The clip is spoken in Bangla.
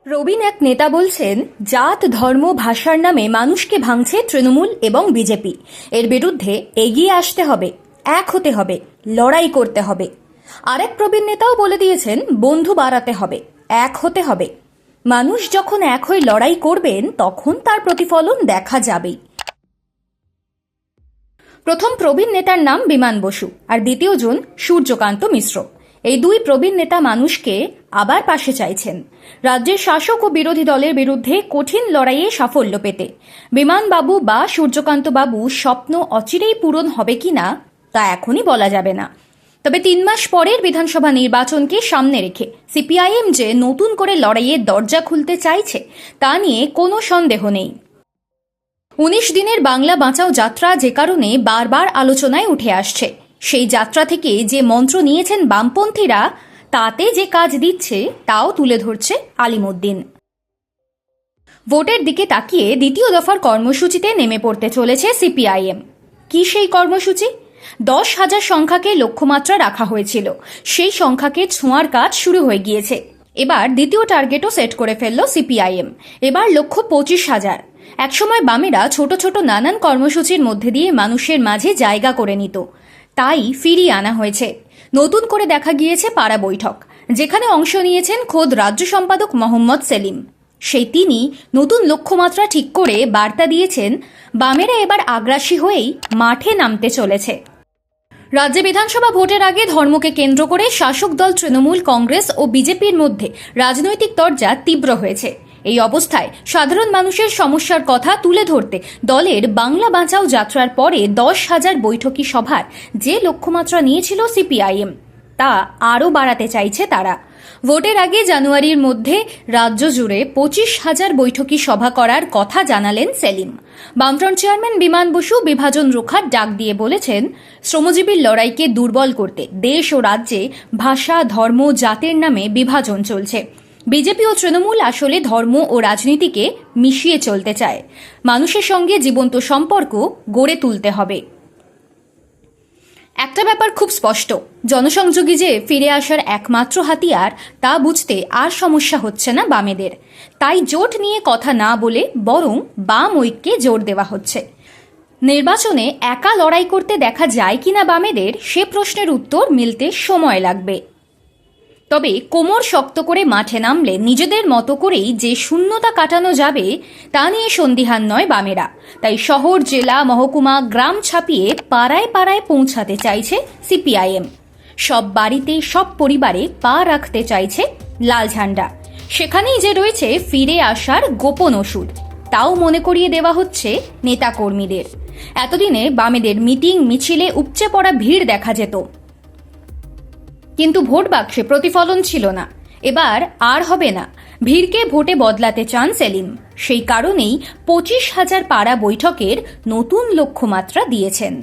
প্রবীণ এক নেতা বলছেন, জাত ধর্ম ভাষার নামে মানুষকে ভাঙছে তৃণমূল এবং বিজেপি। এর বিরুদ্ধে এগিয়ে আসতে হবে, এক হতে হবে, লড়াই করতে হবে। আরেক প্রবীণ নেতাও বলে দিয়েছেন, বন্ধু বাড়াতে হবে, এক হতে হবে। মানুষ যখন এক হয়ে লড়াই করবেন তখন তার প্রতিফলন দেখা যাবেই। প্রথম প্রবীণ নেতার নাম বিমান বসু আর দ্বিতীয়জন সূর্যকান্ত মিশ্র। এই দুই প্রবীণ নেতা মানুষকে আবার পাশে চাইছেন, রাজ্যের শাসক ও বিরোধী দলের বিরুদ্ধে কঠিন লড়াইয়ে সাফল্য পেতে। বিমানবাবু বা সূর্যকান্ত বাবু স্বপ্ন অচিরেই পূরণ হবে কিনা তা এখনই বলা যাবে না। তবে 3 মাস পরের বিধানসভা নির্বাচনকে সামনে রেখে সিপিআইএম যে নতুন করে লড়াইয়ের দরজা খুলতে চাইছে তা নিয়ে কোনো সন্দেহ নেই। 19 দিনের বাংলা বাঁচাও যাত্রা যে কারণে বারবার আলোচনায় উঠে আসছে, সেই যাত্রা থেকে যে মন্ত্র নিয়েছেন বামপন্থীরা, তাতে যে কাজ দিচ্ছে তাও তুলে ধরছে আলিমুদ্দিন। ভোটের দিকে তাকিয়ে দ্বিতীয় দফার কর্মসূচিতে নেমে পড়তে চলেছে সিপিআইএম। কি সেই কর্মসূচি? 10,000 সংখ্যাকে লক্ষ্যমাত্রা রাখা হয়েছিল, সেই সংখ্যাকে ছোঁয়ার কাজ শুরু হয়ে গিয়েছে। এবার দ্বিতীয় টার্গেটও সেট করে ফেলল সিপিআইএম। এবার লক্ষ্য 25,000। একসময় বামেরা ছোট ছোট নানান কর্মসূচির মধ্যে দিয়ে মানুষের মাঝে জায়গা করে নিত, তাই ফিরিয়ে আনা হয়েছে। নতুন করে দেখা গিয়েছে পাড়া বৈঠক, যেখানে অংশ নিয়েছেন খোদ রাজ্য সম্পাদক মোহাম্মদ সেলিম। সেই তিনি নতুন লক্ষ্যমাত্রা ঠিক করে বার্তা দিয়েছেন, বামেরা এবার আগ্রাসী হয়েই মাঠে নামতে চলেছে। রাজ্যে বিধানসভা ভোটের আগে ধর্মকে কেন্দ্র করে শাসক দল তৃণমূল কংগ্রেস ও বিজেপির মধ্যে রাজনৈতিক তরজা তীব্র হয়েছে। এই অবস্থায় সাধারণ মানুষের সমস্যার কথা তুলে ধরতে দলের বাংলা বাঁচাও যাত্রার পরে 10,000 বৈঠকি সভার যে লক্ষ্যমাত্রা নিয়েছিল সিপিআইএম, তা আরও বাড়াতে চাইছে তারা। ভোটের আগে জানুয়ারির মধ্যে রাজ্য জুড়ে 25,000 বৈঠকি সভা করার কথা জানালেন সেলিম। বামফ্রন্ট চেয়ারম্যান বিমান বসু বিভাজন রক্ষার ডাক দিয়ে বলেছেন, শ্রমজীবীর লড়াইকে দুর্বল করতে দেশ ও রাজ্যে ভাষা, ধর্ম, জাতের নামে বিভাজন চলছে। বিজেপি ও তৃণমূল আসলে ধর্ম ও রাজনীতিকে মিশিয়ে চলতে চায়। মানুষের সঙ্গে জীবন্ত সম্পর্ক গড়ে তুলতে হবে। একটা ব্যাপার খুব স্পষ্ট, জনসংযোগী যে ফিরে আসার একমাত্র হাতিয়ার তা বুঝতে আর সমস্যা হচ্ছে না বামেদের। তাই জোট নিয়ে কথা না বলে বরং বাম ঐক্যে জোর দেওয়া হচ্ছে। নির্বাচনে একা লড়াই করতে দেখা যায় কিনা বামেদের, সে প্রশ্নের উত্তর মিলতে সময় লাগবে। তবে কোমর শক্ত করে মাঠে নামলে নিজেদের মতো করেই যে শূন্যতা কাটানো যাবে তা নিয়ে সন্দিহান নয় বামেরা। তাই শহর, জেলা, মহকুমা, গ্রাম ছাপিয়ে পাড়ায় পাড়ায় পৌঁছাতে চাইছে সিপিআইএম। সব বাড়িতে, সব পরিবারে পা রাখতে চাইছে লাল ঝান্ডা। সেখানেই যে রয়েছে ফিরে আসার গোপন ওষুধ, তাও মনে করিয়ে দেওয়া হচ্ছে নেতাকর্মীদের। এতদিনে বামেদের মিটিং মিছিলে উপচে পড়া ভিড় দেখা যেত, কিন্তু ভোট বাক্সে প্রতিফলন ছিল না। এবার আর হবে না। ভিড়কে ভোটে বদলাতে চান সেলিম। সেই কারণেই 25,000 পাড়া বৈঠকের নতুন লক্ষ্যমাত্রা দিয়েছেন।